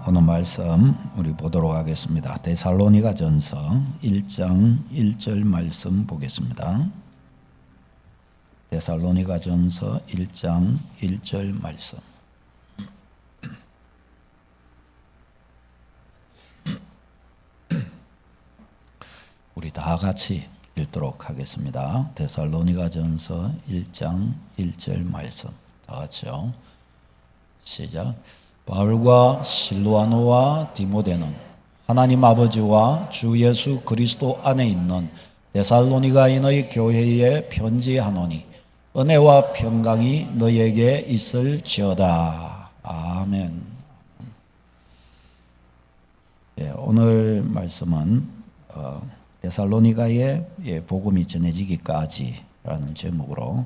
오늘 말씀 우리 보도록 하겠습니다. 데살로니가전서 1장 1절 말씀 보겠습니다. 데살로니가전서 1장 1절 말씀. 우리 다 같이 읽도록 하겠습니다. 데살로니가전서 1장 1절 말씀. 다 같이요. 시작. 바울과 실루아노와 디모데는 하나님 아버지와 주 예수 그리스도 안에 있는 데살로니가인의 교회에 편지하노니 은혜와 평강이 너희에게 있을지어다. 아멘. 오늘 말씀은 데살로니가에 복음이 전해지기까지라는 제목으로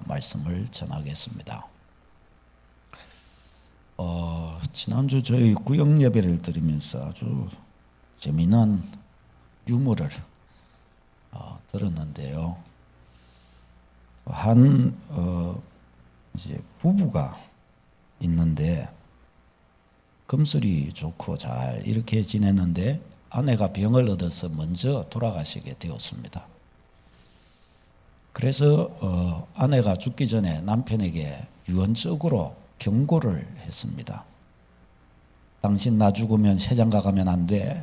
말씀을 전하겠습니다. 지난주 저희 구역 예배를 드리면서 아주 재미난 유머를 들었는데요. 이제 부부가 있는데 금슬이 좋고 잘 이렇게 지냈는데 아내가 병을 얻어서 먼저 돌아가시게 되었습니다. 그래서 아내가 죽기 전에 남편에게 유언적으로 경고를 했습니다. 당신 나 죽으면 세장가 가면 안 돼.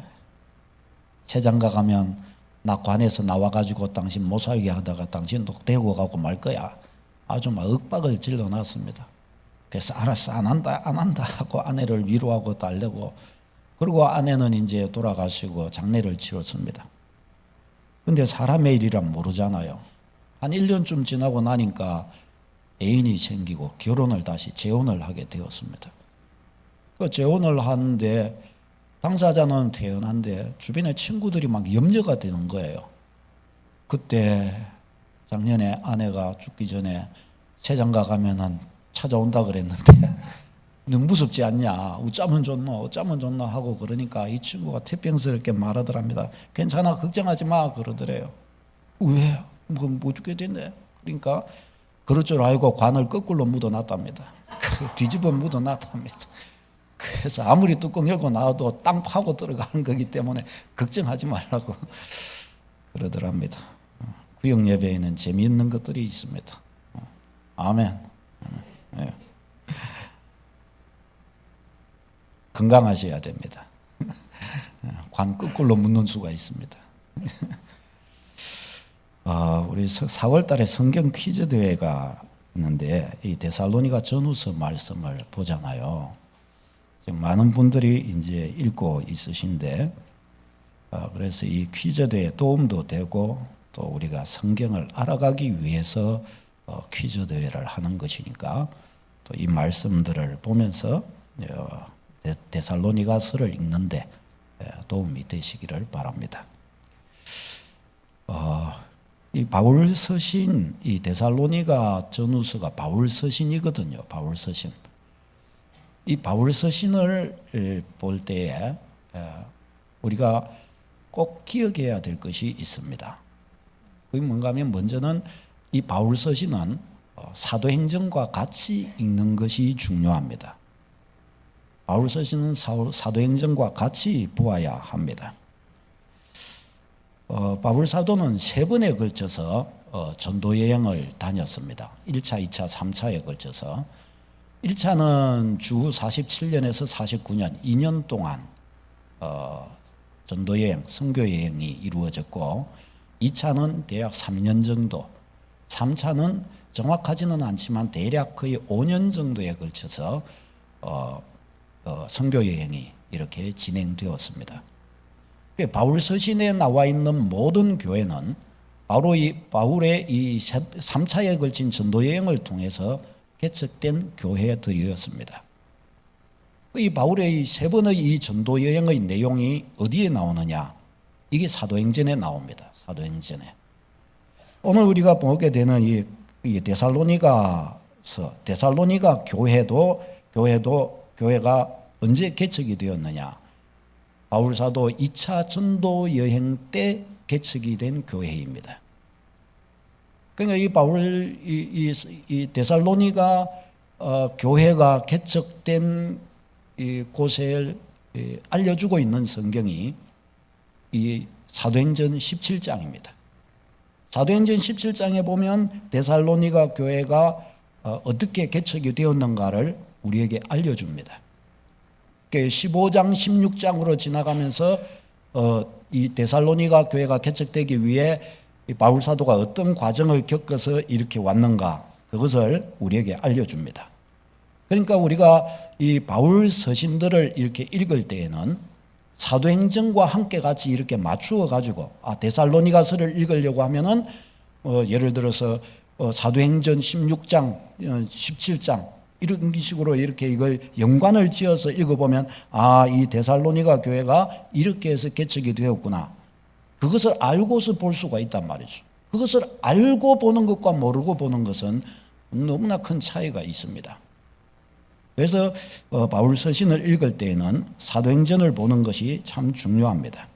세장가 가면 나 관에서 나와가지고 당신 못 살게 하다가 당신도 데리고 가고 말 거야. 아주 막 윽박을 질러놨습니다. 그래서 알았어, 안 한다 하고 아내를 위로하고 달래고, 그리고 아내는 이제 돌아가시고 장례를 치렀습니다. 근데 사람의 일이란 모르잖아요. 한 1년쯤 지나고 나니까 애인이 생기고 결혼을 다시 재혼을 하게 되었습니다. 그 재혼을 하는데 당사자는 태어난데 주변의 친구들이 막 염려가 되는 거예요. 그때 작년에 아내가 죽기 전에 세장가 가면은 찾아온다 그랬는데 너무 무섭지 않냐, 어쩌면 좋나 하고, 그러니까 이 친구가 태평스럽게 말하더랍니다. 괜찮아, 걱정하지 마 그러더래요. 왜? 뭐 죽게 됐네. 그러니까 그럴 줄 알고 관을 거꾸로 묻어놨답니다. 뒤집어 묻어놨답니다. 그래서 아무리 뚜껑 열고 나와도 땅 파고 들어가는 거기 때문에 걱정하지 말라고 그러더랍니다. 구역 예배에는 재미있는 것들이 있습니다. 아멘. 네. 건강하셔야 됩니다. 관 거꾸로 묻는 수가 있습니다. 우리 4월 달에 성경 퀴즈 대회가 있는데 이 데살로니가 전후서 말씀을 보잖아요. 지금 많은 분들이 이제 읽고 있으신데, 그래서 이 퀴즈 대회 도움도 되고 또 우리가 성경을 알아가기 위해서 퀴즈 대회를 하는 것이니까 또 이 말씀들을 보면서 데살로니가서를 읽는데 도움이 되시기를 바랍니다. 이 바울 서신, 이 데살로니가 전후서가 바울 서신이거든요. 바울 서신. 이 바울 서신을 볼 때에 우리가 꼭 기억해야 될 것이 있습니다. 그게 뭔가 하면 먼저는 이 바울 서신은 사도행전과 같이 읽는 것이 중요합니다. 바울 서신은 사도행전과 같이 보아야 합니다. 바울 사도는 3번에 걸쳐서 전도 여행을 다녔습니다. 1차, 2차, 3차에 걸쳐서. 1차는 주 47년에서 49년 2년 동안 전도 여행, 선교 여행이 이루어졌고, 2차는 대략 3년 정도, 3차는 정확하지는 않지만 대략 거의 5년 정도에 걸쳐서 선교 여행이 이렇게 진행되었습니다. 바울 서신에 나와 있는 모든 교회는 바울의 이 3차에 걸친 전도 여행을 통해서 개척된 교회들이었습니다. 이 바울의 이 3번의 이 전도 여행의 내용이 어디에 나오느냐? 이게 사도행전에 나옵니다. 사도행전에. 오늘 우리가 보게 되는 이 데살로니가 교회가 언제 개척이 되었느냐? 바울 사도 2차 전도 여행 때 개척이 된 교회입니다. 그러니까 이 데살로니가 교회가 개척된 곳을 알려주고 있는 성경이 이 사도행전 17장입니다. 사도행전 17장에 보면 데살로니가 교회가 어떻게 개척이 되었는가를 우리에게 알려줍니다. 15장, 16장으로 지나가면서 이 데살로니가 교회가 개척되기 위해 바울 사도가 어떤 과정을 겪어서 이렇게 왔는가, 그것을 우리에게 알려줍니다. 그러니까 우리가 이 바울 서신들을 이렇게 읽을 때에는 사도행전과 함께 같이 이렇게 맞추어 가지고 데살로니가서를 읽으려고 하면은 예를 들어서 사도행전 16장, 17장 이런 식으로 이렇게 이걸 연관을 지어서 읽어보면 이 데살로니가 교회가 이렇게 해서 개척이 되었구나, 그것을 알고서 볼 수가 있단 말이죠. 그것을 알고 보는 것과 모르고 보는 것은 너무나 큰 차이가 있습니다. 그래서 바울 서신을 읽을 때에는 사도행전을 보는 것이 참 중요합니다.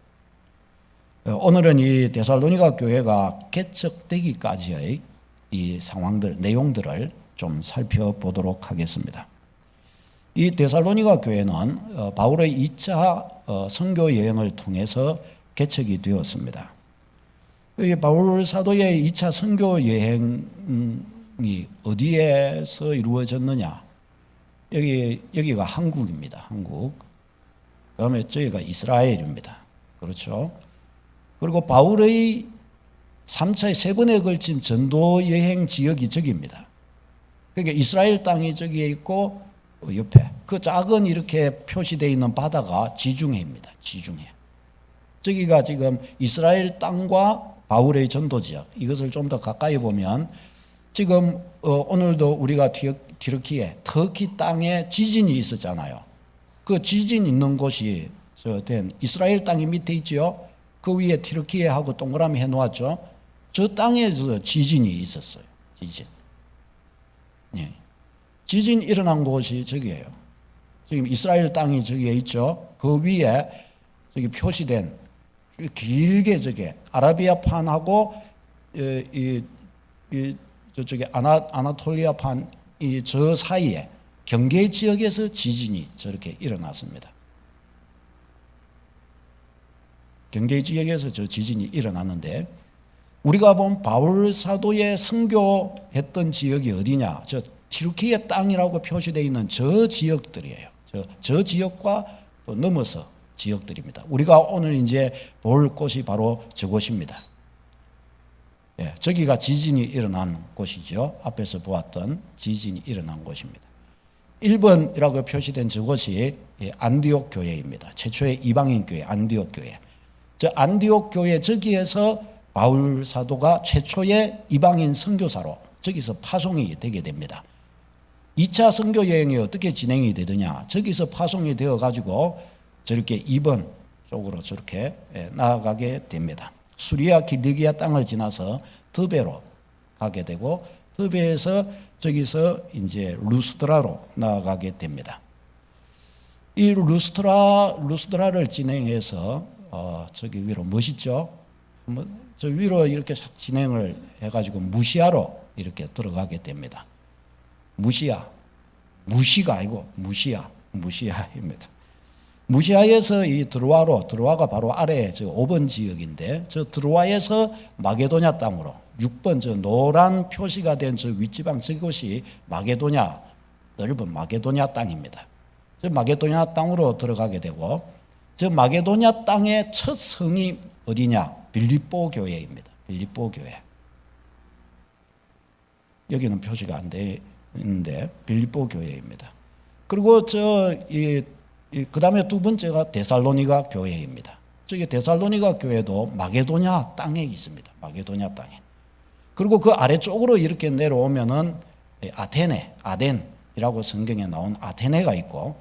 오늘은 이 데살로니가 교회가 개척되기까지의 이 상황들, 내용들을 좀 살펴보도록 하겠습니다. 이 데살로니가 교회는 바울의 2차 선교 여행을 통해서 개척이 되었습니다. 바울 사도의 2차 선교 여행이 어디에서 이루어졌느냐? 여기가 한국입니다. 한국. 그다음에 저기가 이스라엘입니다. 그렇죠? 그리고 바울의 3차의 3번에 걸친 전도 여행 지역이 저기입니다. 그러니까 이스라엘 땅이 저기에 있고 옆에 그 작은 이렇게 표시되어 있는 바다가 지중해입니다. 지중해. 저기가 지금 이스라엘 땅과 바울의 전도 지역, 이것을 좀 더 가까이 보면 지금 오늘도 우리가 튀르키예, 터키 땅에 지진이 있었잖아요. 그 지진 있는 곳이 된 이스라엘 땅이 밑에 있죠. 그 위에 튀르키예하고 동그라미 해놓았죠. 저 땅에서 지진이 있었어요. 지진. 예. 지진 일어난 곳이 저기예요. 지금 이스라엘 땅이 저기에 있죠. 그 위에 저기 표시된 길게 저게 아라비아판하고 저쪽에 아나톨리아판 이 저 사이에 경계 지역에서 지진이 저렇게 일어났습니다. 경계 지역에서 저 지진이 일어났는데 우리가 본 바울 사도의 선교했던 지역이 어디냐? 저 튀르키예 땅이라고 표시되어 있는 저 지역들이에요. 저 지역과 또 넘어서 지역들입니다. 우리가 오늘 이제 볼 곳이 바로 저곳입니다. 예, 저기가 지진이 일어난 곳이죠. 앞에서 보았던 지진이 일어난 곳입니다. 1번이라고 표시된 저곳이 안디옥 교회입니다. 최초의 이방인 교회, 안디옥 교회. 저 안디옥 교회 저기에서 바울 사도가 최초의 이방인 선교사로 저기서 파송이 되게 됩니다. 2차 선교 여행이 어떻게 진행이 되느냐? 저기서 파송이 되어 가지고 저렇게 2번 쪽으로 저렇게 나아가게 됩니다. 수리아 길리기아 땅을 지나서 드베로 가게 되고 드베에서 저기서 이제 루스드라로 나아가게 됩니다. 이 루스드라를 진행해서 저기 위로 멋있죠? 저 위로 이렇게 진행을 해가지고 무시아로 이렇게 들어가게 됩니다. 무시가 아니고 무시아입니다. 무시아에서 이 드로아가 바로 아래 저 5번 지역인데 저 드로아에서 마게도냐 땅으로 6번 저 노란 표시가 된 저 윗지방 저곳이 마게도냐, 넓은 마게도냐 땅입니다. 저 마게도냐 땅으로 들어가게 되고 저 마게도냐 땅의 첫 성이 어디냐? 빌립보 교회입니다. 빌립보 교회. 여기는 표시가 안 돼 있는데 빌립보 교회입니다. 그리고 그 다음에 두 번째가 데살로니가 교회입니다. 저기 데살로니가 교회도 마게도냐 땅에 있습니다. 마게도냐 땅에. 그리고 그 아래쪽으로 이렇게 내려오면은 아덴이라고 성경에 나온 아테네가 있고,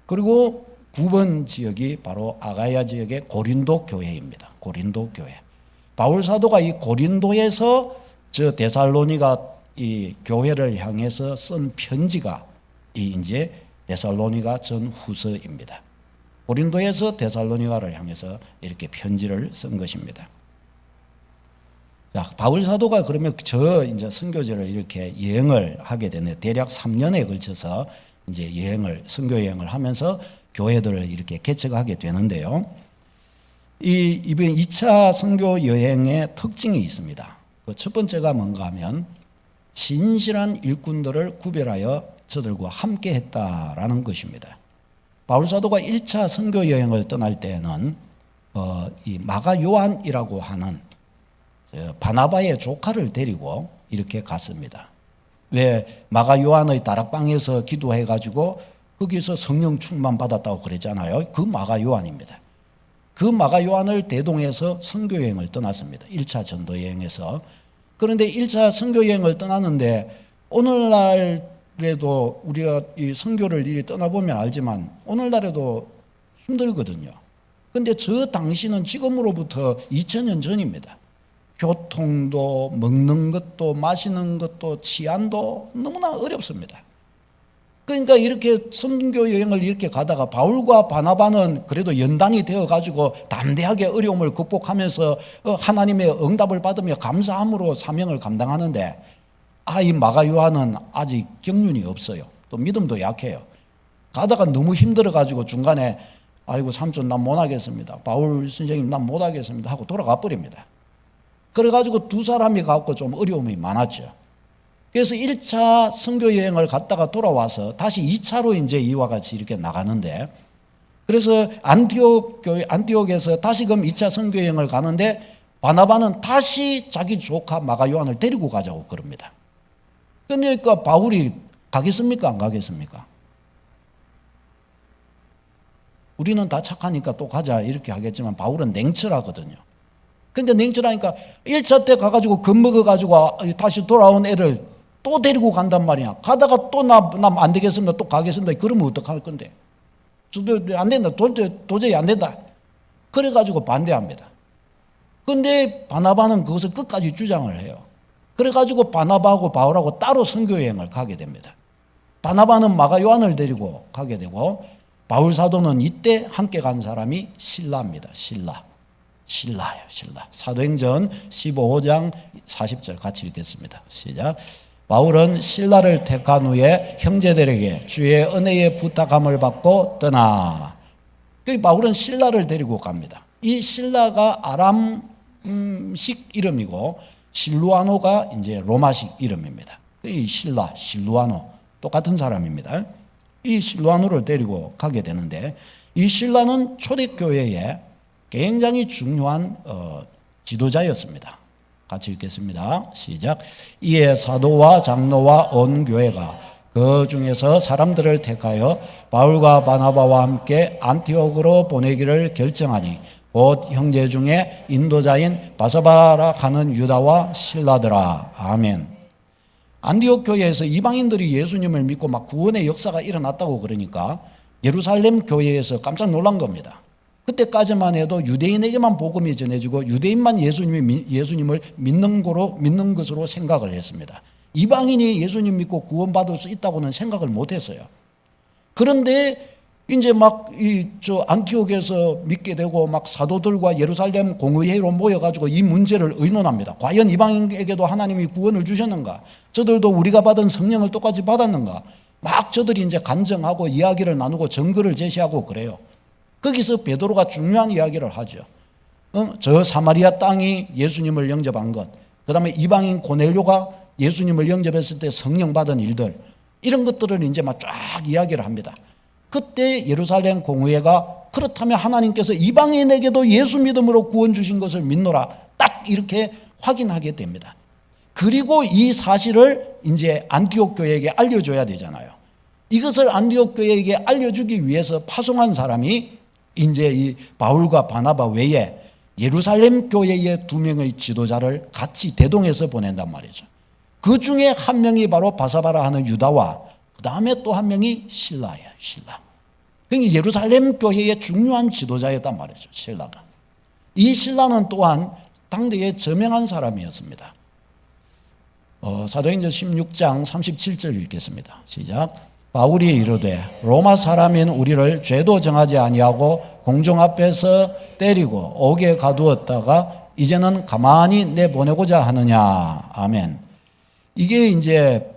그리고 9번 지역이 바로 아가야 지역의 고린도 교회입니다. 고린도 교회. 바울 사도가 이 고린도에서 저 데살로니가 이 교회를 향해서 쓴 편지가 이제 데살로니가 전후서입니다. 고린도에서 데살로니가를 향해서 이렇게 편지를 쓴 것입니다. 자, 바울 사도가 그러면 이제 선교지를 이렇게 여행을 하게 되네. 대략 3년에 걸쳐서 이제 선교 여행을 하면서 교회들을 이렇게 개척하게 되는데요. 이번 2차 선교 여행의 특징이 있습니다. 그 첫 번째가 뭔가 하면 신실한 일꾼들을 구별하여 저들과 함께 했다라는 것입니다. 바울 사도가 1차 선교 여행을 떠날 때는 이 마가 요한이라고 하는 바나바의 조카를 데리고 이렇게 갔습니다. 왜 마가 요한의 다락방에서 기도해가지고 거기서 성령 충만 받았다고 그랬잖아요. 그 마가 요한입니다. 그 마가 요한을 대동해서 선교 여행을 떠났습니다. 1차 전도 여행에서. 그런데 1차 선교 여행을 떠났는데 오늘날에도 우리가 이 선교를 이리 떠나보면 알지만 오늘날에도 힘들거든요. 근데 저 당시는 지금으로부터 2000년 전입니다. 교통도 먹는 것도 마시는 것도 치안도 너무나 어렵습니다. 그러니까 이렇게 선교 여행을 이렇게 가다가 바울과 바나바는 그래도 연단이 되어가지고 담대하게 어려움을 극복하면서 하나님의 응답을 받으며 감사함으로 사명을 감당하는데 이 마가 요한은 아직 경륜이 없어요. 또 믿음도 약해요. 가다가 너무 힘들어가지고 중간에 아이고 삼촌 난 못하겠습니다. 바울 선생님 난 못하겠습니다 하고 돌아가 버립니다. 그래가지고 두 사람이 갖고 좀 어려움이 많았죠. 그래서 1차 선교 여행을 갔다가 돌아와서 다시 2차로 이제 이와 같이 이렇게 나가는데 그래서 안디옥에서 다시금 2차 선교 여행을 가는데 바나바는 다시 자기 조카 마가 요한을 데리고 가자고 그럽니다. 그러니까 바울이 가겠습니까? 안 가겠습니까? 우리는 다 착하니까 또 가자 이렇게 하겠지만 바울은 냉철하거든요. 근데 냉철하니까 1차 때 가가지고 겁먹어가지고 다시 돌아온 애를 또 데리고 간단 말이야. 가다가 또 나 안 되겠습니다. 또 가겠습니다. 그러면 어떡할 건데? 저도 안 된다. 도저히 안 된다. 그래가지고 반대합니다. 근데 바나바는 그것을 끝까지 주장을 해요. 그래가지고 바나바하고 바울하고 따로 선교여행을 가게 됩니다. 바나바는 마가 요한을 데리고 가게 되고 바울 사도는 이때 함께 간 사람이 실라입니다. 신라예요. 사도행전 15장 40절 같이 읽겠습니다. 시작. 바울은 신라를 택한 후에 형제들에게 주의 은혜의 부탁함을 받고 떠나. 바울은 신라를 데리고 갑니다. 이 신라가 아람식 이름이고 실루아노가 이제 로마식 이름입니다. 이 실루아노 똑같은 사람입니다. 이 실루아노를 데리고 가게 되는데 이 신라는 초대교회에 굉장히 중요한 지도자였습니다. 같이 읽겠습니다. 시작. 이에 사도와 장로와 온 교회가 그 중에서 사람들을 택하여 바울과 바나바와 함께 안티옥으로 보내기를 결정하니 곧 형제 중에 인도자인 바사바라 하는 유다와 실라더라. 아멘. 안디옥 교회에서 이방인들이 예수님을 믿고 막 구원의 역사가 일어났다고 그러니까 예루살렘 교회에서 깜짝 놀란 겁니다. 그때까지만 해도 유대인에게만 복음이 전해지고 유대인만 예수님을 믿는 것으로 생각을 했습니다. 이방인이 예수님 믿고 구원받을 수 있다고는 생각을 못했어요. 그런데 이제 막 안티옥에서 믿게 되고 막 사도들과 예루살렘 공의회로 모여가지고 이 문제를 의논합니다. 과연 이방인에게도 하나님이 구원을 주셨는가? 저들도 우리가 받은 성령을 똑같이 받았는가? 막 저들이 이제 간증하고 이야기를 나누고 증거를 제시하고 그래요. 거기서 베드로가 중요한 이야기를 하죠. 저 사마리아 땅이 예수님을 영접한 것, 그 다음에 이방인 고넬료가 예수님을 영접했을 때 성령 받은 일들, 이런 것들을 이제 막 쫙 이야기를 합니다. 그때 예루살렘 공의회가 그렇다면 하나님께서 이방인에게도 예수 믿음으로 구원 주신 것을 믿노라, 딱 이렇게 확인하게 됩니다. 그리고 이 사실을 이제 안디옥 교회에게 알려줘야 되잖아요. 이것을 안디옥 교회에게 알려주기 위해서 파송한 사람이 이제 이 바울과 바나바 외에 예루살렘 교회의 2명의 지도자를 같이 대동해서 보낸단 말이죠. 그 중에 한 명이 바로 바사바라 하는 유다와 그 다음에 또 한 명이 실라예요. 실라. 그러니까 예루살렘 교회의 중요한 지도자였단 말이죠. 실라가. 이 실라는 또한 당대의 저명한 사람이었습니다. 사도행전 16장 37절 읽겠습니다. 시작. 바울이 이르되 로마 사람인 우리를 죄도 정하지 아니하고 공중 앞에서 때리고 옥에 가두었다가 이제는 가만히 내보내고자 하느냐. 아멘. 이게 이제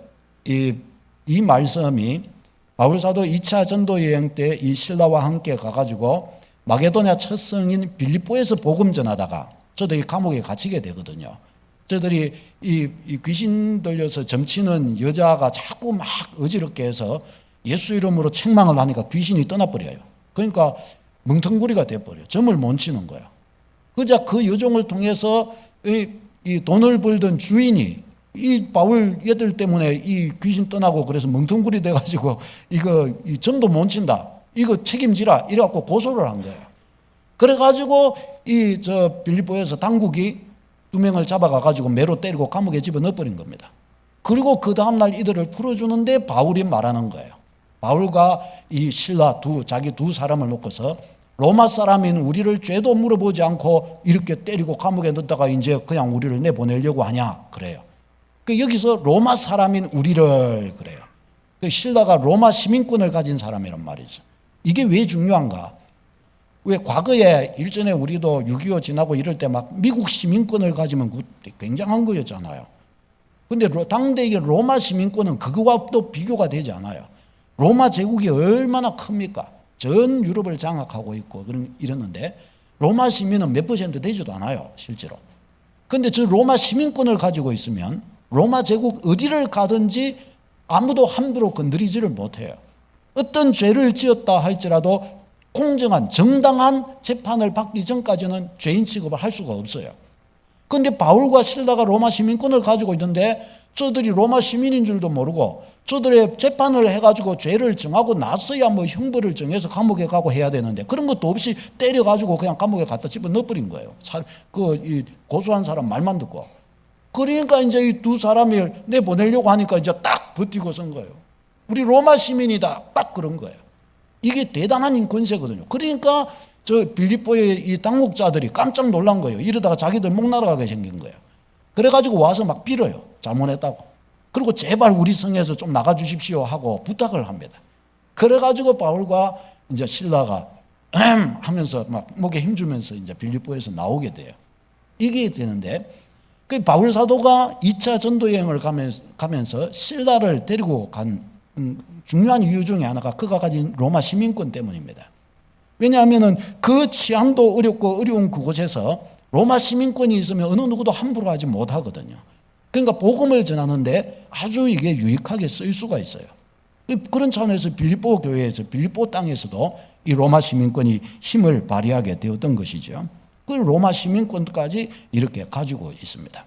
이 말씀이 바울 사도 2차 전도 여행 때 이 실라와 함께 가가지고 마게도냐 첫 성인 빌립보에서 복음 전하다가 저들이 감옥에 갇히게 되거든요. 저들이 이 귀신 들려서 점치는 여자가 자꾸 막 어지럽게 해서 예수 이름으로 책망을 하니까 귀신이 떠나버려요. 그러니까 멍텅구리가 돼버려요. 점을 못 치는 거예요. 그자 그 여종을 통해서 이 돈을 벌던 주인이 이 바울 얘들 때문에 이 귀신 떠나고 그래서 멍텅구리 돼가지고 이거 이 점도 못 친다. 이거 책임지라. 이래갖고 고소를 한 거예요. 그래가지고 이 저 빌립보에서 당국이 2명을 잡아가가지고 매로 때리고 감옥에 집어넣어버린 겁니다. 그리고 그 다음날 이들을 풀어주는데 바울이 말하는 거예요. 바울과 이 실라 자기 두 사람을 놓고서 로마 사람인 우리를 죄도 물어보지 않고 이렇게 때리고 감옥에 넣다가 이제 그냥 우리를 내보내려고 하냐 그래요. 여기서 로마 사람인 우리를 그래요. 실라가 로마 시민권을 가진 사람이란 말이죠. 이게 왜 중요한가? 왜 과거에 일전에 우리도 6.25 지나고 이럴 때 막 미국 시민권을 가지면 굉장한 거였잖아요. 근데 당대의 로마 시민권은 그거와 또 비교가 되지 않아요. 로마 제국이 얼마나 큽니까? 전 유럽을 장악하고 있고 이랬는데 로마 시민은 몇 퍼센트 되지도 않아요, 실제로. 근데 저 로마 시민권을 가지고 있으면 로마 제국 어디를 가든지 아무도 함부로 건드리지를 못해요. 어떤 죄를 지었다 할지라도 공정한 정당한 재판을 받기 전까지는 죄인 취급을 할 수가 없어요. 그런데 바울과 실라가 로마 시민권을 가지고 있는데 저들이 로마 시민인 줄도 모르고 저들의 재판을 해가지고 죄를 정하고 나서야 뭐 형벌을 정해서 감옥에 가고 해야 되는데 그런 것도 없이 때려가지고 그냥 감옥에 갖다 집어넣어버린 거예요. 이 고소한 사람 말만 듣고. 그러니까 이제 이 두 사람을 내보내려고 하니까 이제 딱 버티고 선 거예요. 우리 로마 시민이다. 딱 그런 거예요. 이게 대단한 인권세거든요. 그러니까 저 빌립보의 이 당국자들이 깜짝 놀란 거예요. 이러다가 자기들 목 날아가게 생긴 거예요. 그래가지고 와서 막 빌어요. 잘못했다고. 그리고 제발 우리 성에서 좀 나가주십시오 하고 부탁을 합니다. 그래가지고 바울과 이제 실라가 하면서 막 목에 힘주면서 이제 빌립보에서 나오게 돼요. 이게 되는데 그 바울 사도가 2차 전도 여행을 가면서 실라를 데리고 간 중요한 이유 중에 하나가 그가 가진 로마 시민권 때문입니다. 왜냐하면 그 치안도 어렵고 어려운 그곳에서 로마 시민권이 있으면 어느 누구도 함부로 하지 못하거든요. 그러니까 복음을 전하는데 아주 이게 유익하게 쓰일 수가 있어요. 그런 차원에서 빌립보 교회에서 빌립보 땅에서도 이 로마 시민권이 힘을 발휘하게 되었던 것이죠. 그 로마 시민권까지 이렇게 가지고 있습니다.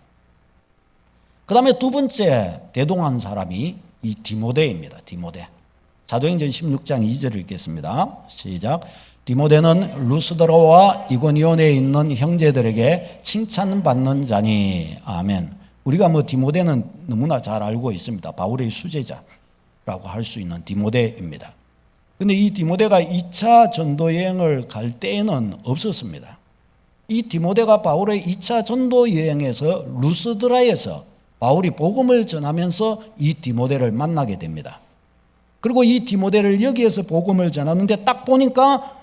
그 다음에 두 번째 대동한 사람이 이 디모데입니다. 디모데. 사도행전 16장 2절을 읽겠습니다. 시작. 디모데는 루스드라와 이고니온에 있는 형제들에게 칭찬받는 자니. 아멘. 우리가 뭐 디모데는 너무나 잘 알고 있습니다. 바울의 수제자라고 할 수 있는 디모데입니다. 그런데 이 디모데가 2차 전도 여행을 갈 때에는 없었습니다. 이 디모데가 바울의 2차 전도 여행에서 루스드라에서 바울이 복음을 전하면서 이 디모데를 만나게 됩니다. 그리고 이 디모데를 여기에서 복음을 전하는데 딱 보니까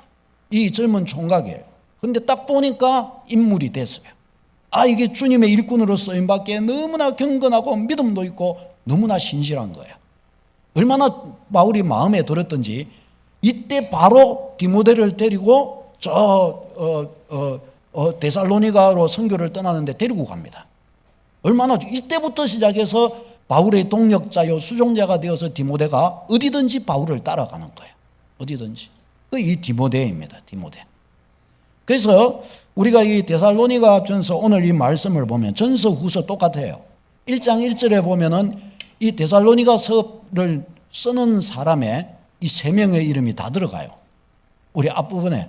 이 젊은 총각이에요. 그런데 딱 보니까 인물이 됐어요. 아, 이게 주님의 일꾼으로 쓰임받기에 너무나 경건하고 믿음도 있고 너무나 신실한 거예요. 얼마나 바울이 마음에 들었던지 이때 바로 디모데를 데리고 데살로니가로 선교를 떠나는데 데리고 갑니다. 얼마나 이때부터 시작해서 바울의 동력자요 수종자가 되어서 디모데가 어디든지 바울을 따라가는 거예요. 어디든지. 이 디모데입니다. 디모데. 그래서 우리가 이 데살로니가 전서 오늘 이 말씀을 보면 전서 후서 똑같아요. 1장 1절에 보면은 이 데살로니가서를 쓰는 사람의 이 세 명의 이름이 다 들어가요. 우리 앞부분에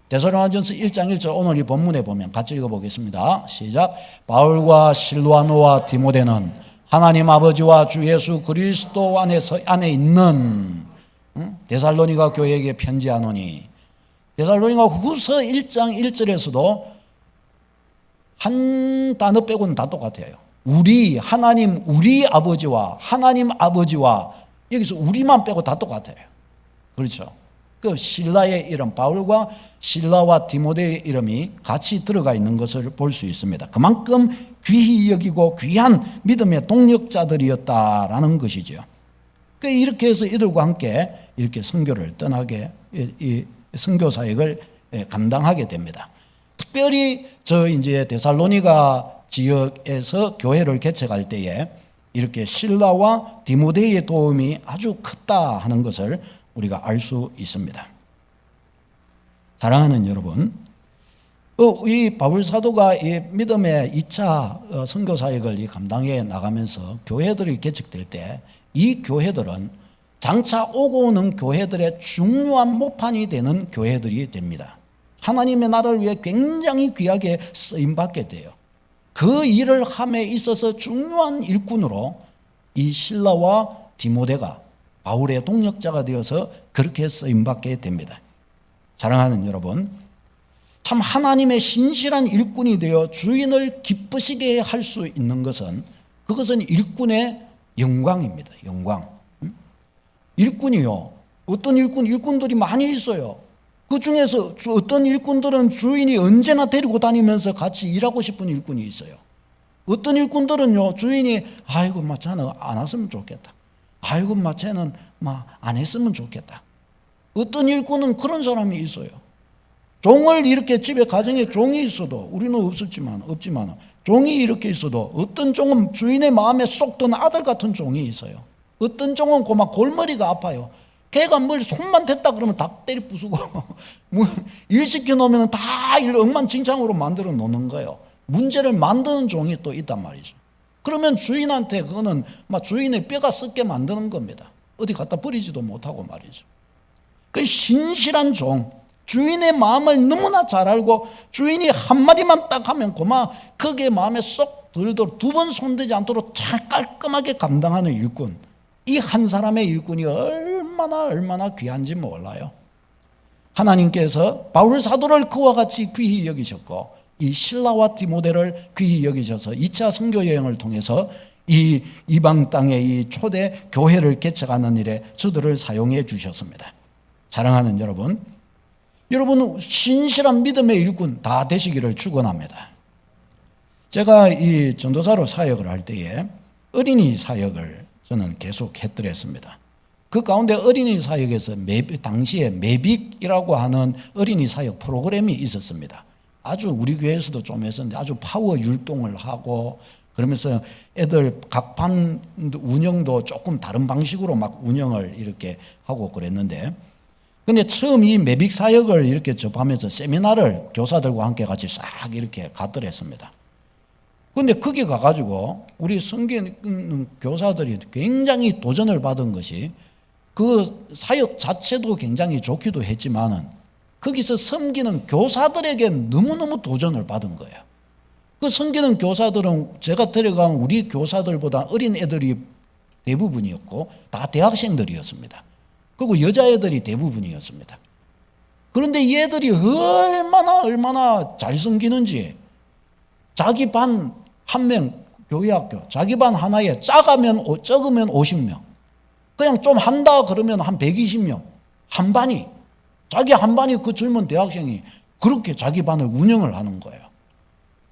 데살로니가전서 1장 1절 오늘 이 본문에 보면 같이 읽어보겠습니다. 시작. 바울과 실와노와 디모데는 하나님 아버지와 주 예수 그리스도 안에 있는 데살로니가 교회에게 편지하노니. 데살로니가 후서 1장 1절에서도 한 단어 빼고는 다 똑같아요. 우리 하나님 우리 아버지와 하나님 아버지와 여기서 우리만 빼고 다 똑같아요. 그렇죠. 그 실라의 이름 바울과 실라와 디모데의 이름이 같이 들어가 있는 것을 볼 수 있습니다. 그만큼 귀히 여기고 귀한 믿음의 동력자들이었다라는 것이죠. 이렇게 해서 이들과 함께 이렇게 선교를 떠나게 이 선교 사역을 감당하게 됩니다. 특별히 저 이제 데살로니가 지역에서 교회를 개척할 때에 이렇게 실라와 디모데의 도움이 아주 컸다 하는 것을 우리가 알 수 있습니다. 사랑하는 여러분, 이 바울 사도가 이 믿음의 2차 선교 사역을 감당해 나가면서 교회들이 개척될 때 이 교회들은 장차 오고 오는 교회들의 중요한 모판이 되는 교회들이 됩니다. 하나님의 나라를 위해 굉장히 귀하게 쓰임받게 돼요. 그 일을 함에 있어서 중요한 일꾼으로 이 실라와 디모데가 바울의 동역자가 되어서 그렇게 쓰임받게 됩니다. 사랑하는 여러분, 참 하나님의 신실한 일꾼이 되어 주인을 기쁘시게 할 수 있는 것은 그것은 일꾼의 영광입니다. 영광. 일꾼이요. 어떤 일꾼들이 많이 있어요. 그 중에서 어떤 일꾼들은 주인이 언제나 데리고 다니면서 같이 일하고 싶은 일꾼이 있어요. 어떤 일꾼들은요, 주인이 아이고 자는 안 왔으면 좋겠다. 아이고 쟤는 안 했으면 좋겠다. 어떤 일꾼은 그런 사람이 있어요. 종을 이렇게 집에 가정에 종이 있어도 우리는 없지만 종이 이렇게 있어도 어떤 종은 주인의 마음에 쏙 드는 아들 같은 종이 있어요. 어떤 종은 막 골머리가 아파요. 걔가 뭘 손만 댔다 그러면 다 때리 부수고 일 시켜 놓으면 다 일 엉망진창으로 만들어 놓는 거예요. 문제를 만드는 종이 또 있단 말이죠. 그러면 주인한테 그거는 주인의 뼈가 썩게 만드는 겁니다. 어디 갖다 버리지도 못하고 말이죠. 그 신실한 종, 주인의 마음을 너무나 잘 알고 주인이 한마디만 딱 하면 거기에 마음에 쏙 들도록 두 번 손대지 않도록 잘 깔끔하게 감당하는 일꾼, 이 한 사람의 일꾼이 얼마나 귀한지 몰라요. 하나님께서 바울 사도를 그와 같이 귀히 여기셨고 이 실라와 디모데를 귀히 여기셔서 2차 선교 여행을 통해서 이 이방 땅의 이 초대 교회를 개척하는 일에 저들을 사용해 주셨습니다. 사랑하는 여러분, 여러분은 신실한 믿음의 일꾼 다 되시기를 축원합니다. 제가 이 전도사로 사역을 할 때에 어린이 사역을 저는 계속 해드렸습니다. 그 가운데 어린이 사역에서 당시에 매빅이라고 하는 어린이 사역 프로그램이 있었습니다. 아주 우리 교회에서도 좀 했었는데 아주 파워 율동을 하고 그러면서 애들 각반 운영도 조금 다른 방식으로 운영을 이렇게 하고 그랬는데, 근데 처음 이 매빅 사역을 이렇게 접하면서 세미나를 교사들과 함께 같이 싹 이렇게 갔더랬습니다. 근데 거기 가가지고 우리 성경 교사들이 굉장히 도전을 받은 것이 그 사역 자체도 굉장히 좋기도 했지만은 거기서 섬기는 교사들에게 너무너무 도전을 받은 거예요. 그 섬기는 교사들은 제가 데려간 우리 교사들보다 어린 애들이 대부분이었고 다 대학생들이었습니다. 그리고 여자애들이 대부분이었습니다. 그런데 이 애들이 얼마나 잘 섬기는지, 자기 반 한 명, 교회학교 자기 반 하나에 적으면 50명, 그냥 좀 한다 그러면 한 120명, 한 반이, 자기 한 반이 그 젊은 대학생이 그렇게 자기 반을 운영을 하는 거예요.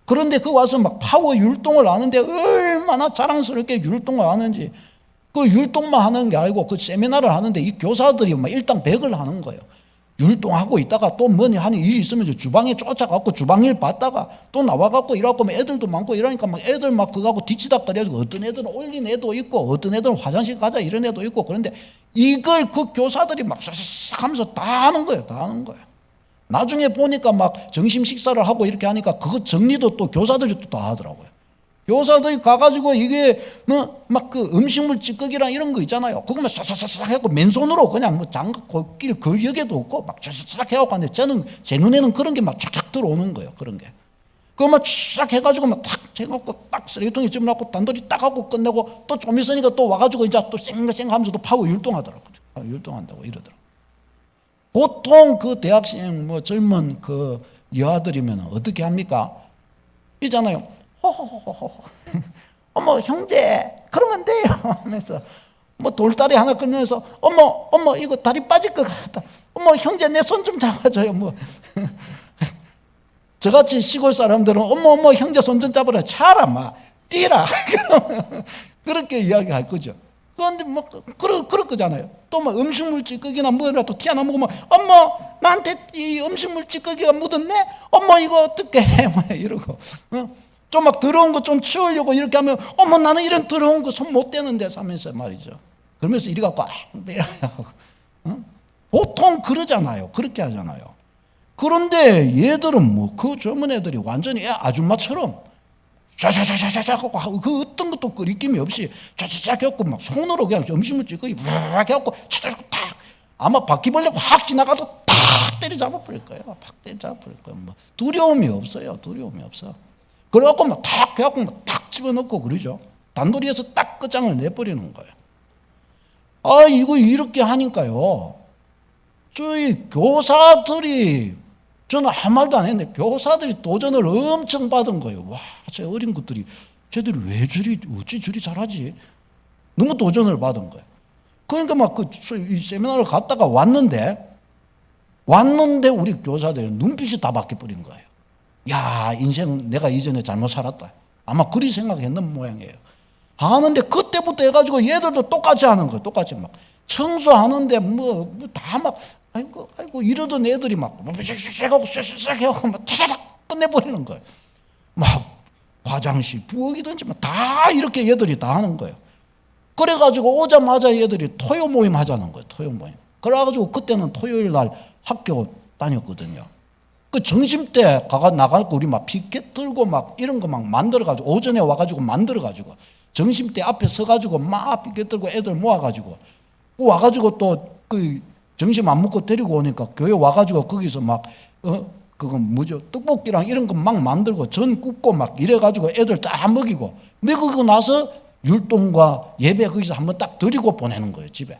그런데 그 와서 파워 율동을 하는데 얼마나 자랑스럽게 율동을 하는지, 그 율동만 하는 게 아니고 그 세미나를 하는데 이 교사들이 일당백을 하는 거예요. 율동하고 있다가 또 뭐니 하는 일이 있으면 주방에 쫓아가고 주방일 봤다가 또 나와갖고 일하고 애들도 많고 이러니까 애들 그거하고 뒤치다거려가지고 어떤 애들은 올린 애도 있고 어떤 애들은 화장실 가자 이런 애도 있고, 그런데 이걸 그 교사들이 싹싹 하면서 다 하는 거예요. 다 하는 거예요. 나중에 보니까 점심 식사를 하고 이렇게 하니까 그거 정리도 또 교사들이 또 다 하더라고요. 교사들이 가가지고 이게 그 음식물 찌꺼기랑 이런 거 있잖아요. 그거만 싹싹싹 해갖고 맨손으로 그냥 장갑 낄 걸역에도 없고 쫙쫙 해갖고 하는데 제 눈에는 그런 게 쫙쫙 들어오는 거예요. 그런 게. 그거 쫙 해가지고 딱 해갖고 딱 쓰레기통에 집어넣고 단돌이 딱 하고 끝내고 또 좀 있으니까 또 와가지고 이제 또 쌩쌩 하면서 또 파워 율동하더라고요. 율동한다고 이러더라고요. 보통 그 대학생 젊은 그 여아들이면 어떻게 합니까? 있잖아요. 호호호호. 어머 형제 그러면 돼요 하면서 돌다리 하나 끊으면서 어머 이거 다리 빠질 것 같다. 어머 형제 내 손 좀 잡아줘요. 저같이 시골 사람들은 어머 형제 손 좀 잡아라, 차라 뛰라 그렇게 이야기할 거죠. 그런데 뭐 그럴 거잖아요. 또 뭐 음식물 찌꺼기나 뭐라도 티 하나 먹으면 엄마 나한테 이 음식물 찌꺼기가 묻었네. 엄마 이거 어떻게 해? 막 이러고 좀 막 더러운 거 좀 치우려고 이렇게 하면 엄마 나는 이런 더러운 거 손 못 대는데 하면서 말이죠. 그러면서 이리 갖고 보통 그러잖아요. 그렇게 하잖아요. 그런데 얘들은 뭐 그 젊은 애들이 완전히 아줌마처럼 쫙쫙쫙쫙 하고 그 어떤 것도 끄리낌이 없이 쫙쫙쫙 해갖고 막 손으로 그냥 음식물 찌꺼기 막 해갖고 차차차 탁 아마 바퀴벌레 확 지나가도 탁 때려잡아 버릴 거예요. 팍 때려잡아 버릴 거예요. 뭐 두려움이 없어요. 두려움이 없어. 그래갖고 막 탁 해갖고 막 탁 집어넣고 그러죠. 단도리에서 딱 끝장을 내버리는 거예요. 아 이거 이렇게 하니까요. 저희 교사들이 저는 아무 말도 안 했는데 교사들이 도전을 엄청 받은 거예요. 와, 저 어린 것들이 쟤들이 왜 어찌 저리 잘하지? 너무 도전을 받은 거예요. 그러니까 막 그 세미나를 갔다가 왔는데 우리 교사들이 눈빛이 다 바뀌어버린 거예요. 야, 인생 내가 이전에 잘못 살았다. 아마 그리 생각했는 모양이에요. 하는데 그때부터 해가지고 얘들도 똑같이 하는 거예요. 똑같이 막 청소하는데 뭐 다 막 아이고 이러던 애들이 막 샥샥하고 샥샥 하고 막 타다닥 끝내버리는 거예요. 막 화장실 부엌이든지 다 이렇게 얘들이 다 하는 거예요. 그래가지고 오자마자 얘들이 토요 모임 하자는 거예요. 토요 모임. 그래가지고 그때는 토요일 날 학교 다녔거든요. 그 점심 때 나가고 우리 막 피켓 들고 막 이런 거 막 만들어가지고 오전에 와가지고 만들어가지고 점심 때 앞에 서가지고 막 피켓 들고 애들 모아가지고 와가지고 또 그 점심 안 먹고 데리고 오니까 교회 와가지고 거기서 막 그거 뭐죠 떡볶이랑 이런 거 막 만들고 전 굽고 막 이래가지고 애들 다 먹이고 나서 율동과 예배 거기서 한번 딱 드리고 보내는 거예요 집에.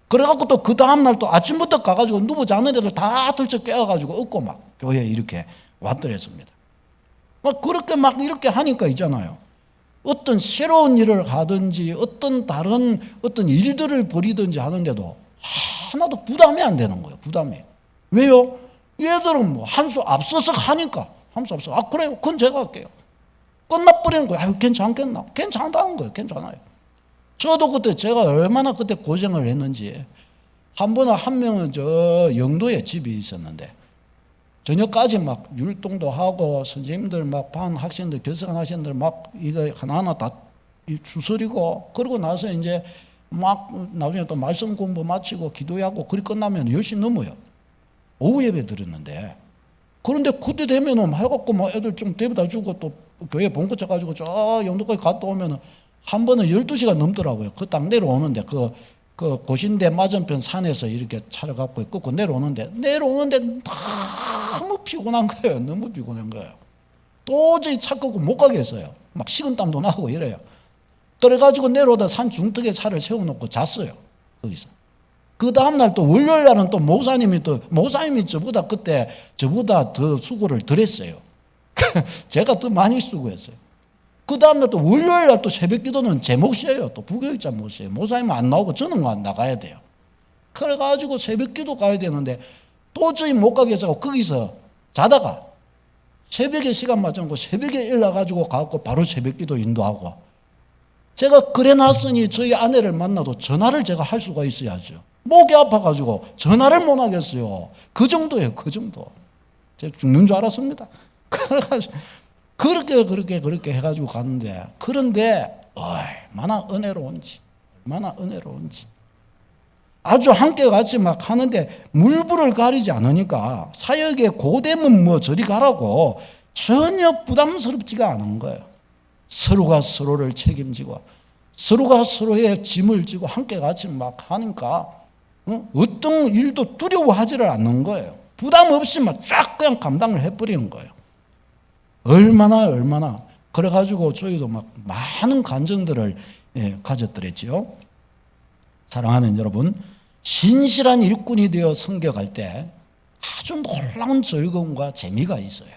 그래갖고 또 그 다음날 또 아침부터 가가지고 누워 자는 애들 다 들쳐 깨워가지고 업고 막 교회에 이렇게 왔더랬습니다. 막 그렇게 막 이렇게 하니까 있잖아요. 어떤 새로운 일을 하든지 어떤 다른 어떤 일들을 벌이든지 하는데도 하나도 부담이 안 되는 거예요. 부담이. 왜요? 얘들은 뭐 한 수 앞서서 하니까 한 수 앞서. 그래요. 그건 제가 할게요. 끝나버리는 거예요. 아유 괜찮겠나? 괜찮다는 거예요. 괜찮아요. 저도 그때 제가 얼마나 그때 고생을 했는지 한 번은 한 명은 저 영도에 집이 있었는데 저녁까지 막 율동도 하고 선생님들 막 반 학생들 결석한 학생들 막 이거 하나하나 다 추스리고 그러고 나서 이제 막 나중에 또 말씀 공부 마치고 기도하고 그리 끝나면 10시 넘어요. 오후 예배 드렸는데 그런데 그때 되면은 해갖고 뭐 애들 좀 데려다 주고 또 교회 본거 쳐가지고 저 영도까지 갔다 오면은 한 번은 12시가 넘더라고요. 그 딱 내려오는데 그 고신대 맞은편 산에서 이렇게 차를 갖고 끄고 내려오는데 너무 피곤한 거예요. 너무 피곤한 거예요. 도저히 차 끄고 못 가겠어요. 막 식은땀도 나고 이래요. 그래가지고 내려오다 산 중턱에 차를 세워놓고 잤어요. 거기서. 그 다음날 또 월요일 날은 또 목사님이 저보다 더 수고를 덜 했어요. 제가 더 많이 수고했어요. 그 다음날 또 월요일 날 또 새벽 기도는 제 몫이에요. 또 부교육자 몫이에요. 목사님은 안 나오고 저는 나가야 돼요. 그래가지고 새벽 기도 가야 되는데 도저히 못 가겠어서 거기서 자다가 새벽에 시간 맞춰놓고 새벽에 일어나가지고 가고 바로 새벽 기도 인도하고 제가 그래 놨으니 저희 아내를 만나도 전화를 제가 할 수가 있어야죠. 목이 아파가지고 전화를 못 하겠어요. 그 정도예요. 그 정도. 제가 죽는 줄 알았습니다. 그래가지고 그렇게 해가지고 갔는데 그런데 얼마나 은혜로운지 아주 함께 같이 막 하는데 물불을 가리지 않으니까 사역의 고됨은 뭐 저리 가라고 전혀 부담스럽지가 않은 거예요. 서로가 서로를 책임지고 서로가 서로의 짐을 지고 함께 같이 막 하니까 어떤 일도 두려워하지를 않는 거예요. 부담 없이 막 쫙 그냥 감당을 해버리는 거예요. 얼마나 그래가지고 저희도 막 많은 간증들을 가졌더랬지요. 사랑하는 여러분, 신실한 일꾼이 되어 섬겨갈 때 아주 놀라운 즐거움과 재미가 있어요.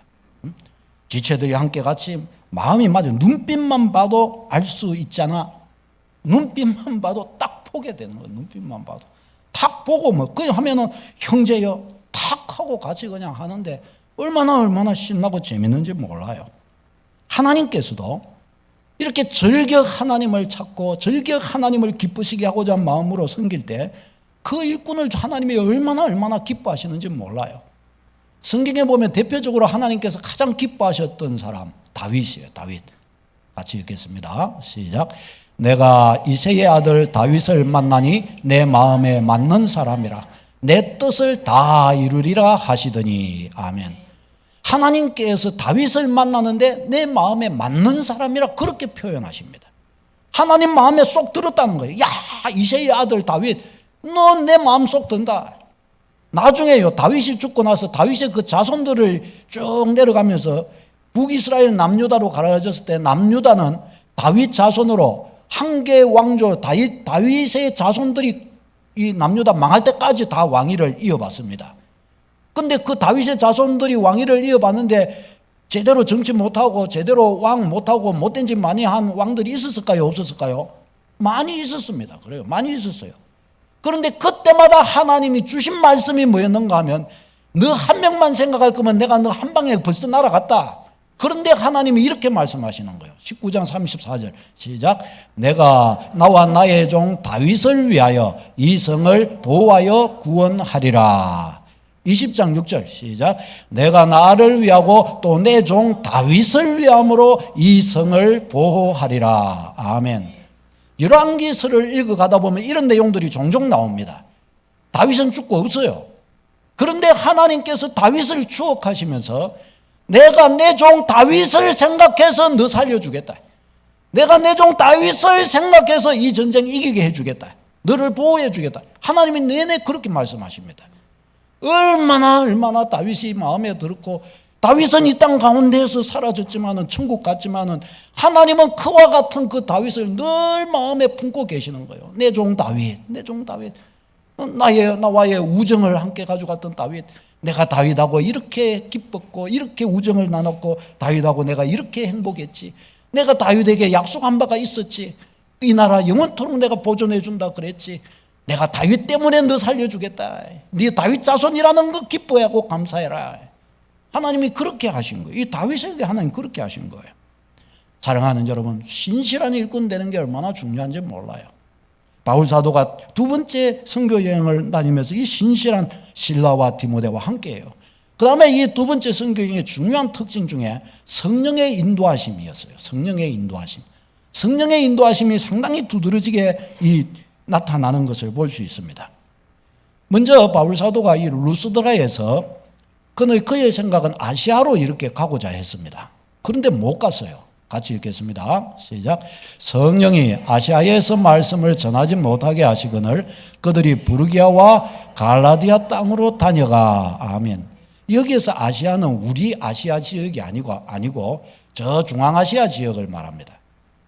지체들이 함께 같이 마음이 맞아요. 눈빛만 봐도 알 수 있잖아. 눈빛만 봐도 딱 보게 되는 거예요. 눈빛만 봐도 탁 보고 뭐 그냥 하면은 형제요 탁 하고 같이 그냥 하는데 얼마나 신나고 재밌는지 몰라요. 하나님께서도 이렇게 절격 하나님을 찾고 절격 하나님을 기쁘시게 하고자 한 마음으로 섬길 때 그 일꾼을 하나님이 얼마나 기뻐하시는지 몰라요. 성경에 보면 대표적으로 하나님께서 가장 기뻐하셨던 사람 다윗이에요. 다윗. 같이 읽겠습니다. 시작. 내가 이새의 아들 다윗을 만나니 내 마음에 맞는 사람이라 내 뜻을 다 이루리라 하시더니. 아멘. 하나님께서 다윗을 만나는데 내 마음에 맞는 사람이라 그렇게 표현하십니다. 하나님 마음에 쏙 들었다는 거예요. 야, 이새의 아들 다윗, 너 내 마음 쏙 든다. 나중에요, 다윗이 죽고 나서 다윗의 그 자손들을 쭉 내려가면서 북이스라엘 남유다로 갈라졌을 때 남유다는 다윗 자손으로 한개 왕조 다윗의 자손들이 이 남유다 망할 때까지 다 왕위를 이어봤습니다. 근데 그 다윗의 자손들이 왕위를 이어봤는데 제대로 정치 못하고 제대로 왕 못하고 못된 짓 많이 한 왕들이 있었을까요? 없었을까요? 많이 있었습니다. 그래요. 많이 있었어요. 그런데 그때마다 하나님이 주신 말씀이 뭐였는가 하면 너 한 명만 생각할 거면 내가 너 한 방에 벌써 날아갔다. 그런데 하나님이 이렇게 말씀하시는 거예요. 19장 34절 시작. 내가 나와 나의 종 다윗을 위하여 이 성을 보호하여 구원하리라. 20장 6절 시작. 내가 나를 위하고 또 내 종 다윗을 위함으로 이 성을 보호하리라. 아멘. 열왕기서를 읽어가다 보면 이런 내용들이 종종 나옵니다. 다윗은 죽고 없어요. 그런데 하나님께서 다윗을 추억하시면서 내가 내 종 다윗을 생각해서 너 살려주겠다. 내가 내 종 다윗을 생각해서 이 전쟁 이기게 해주겠다. 너를 보호해 주겠다. 하나님이 내내 그렇게 말씀하십니다. 얼마나 다윗이 마음에 들었고, 다윗은 이 땅 가운데에서 사라졌지만은 천국 갔지만은 하나님은 그와 같은 그 다윗을 늘 마음에 품고 계시는 거예요. 내 종 다윗, 내 종 다윗, 나와의 우정을 함께 가져갔던 다윗, 내가 다윗하고 이렇게 기뻤고 이렇게 우정을 나눴고 다윗하고 내가 이렇게 행복했지. 내가 다윗에게 약속한 바가 있었지. 이 나라 영원토록 내가 보존해 준다 그랬지. 내가 다윗 때문에 너 살려주겠다. 네 다윗 자손이라는 거 기뻐하고 감사해라. 하나님이 그렇게 하신 거예요. 이 다윗에게 하나님 그렇게 하신 거예요. 사랑하는 여러분, 신실한 일꾼 되는 게 얼마나 중요한지 몰라요. 바울 사도가 두 번째 선교 여행을 다니면서 이 신실한 실라와 디모데와 함께해요. 그 다음에 이 두 번째 선교 여행의 중요한 특징 중에 성령의 인도하심이었어요. 성령의 인도하심. 성령의 인도하심이 상당히 두드러지게 나타나는 것을 볼 수 있습니다. 먼저 바울 사도가 이 루스드라에서 그의 생각은 아시아로 이렇게 가고자 했습니다. 그런데 못 갔어요. 같이 읽겠습니다. 시작. 성령이 아시아에서 말씀을 전하지 못하게 하시거늘 그들이 부르기아와 갈라디아 땅으로 다녀가. 아멘. 여기에서 아시아는 우리 아시아 지역이 아니고 저 중앙아시아 지역을 말합니다.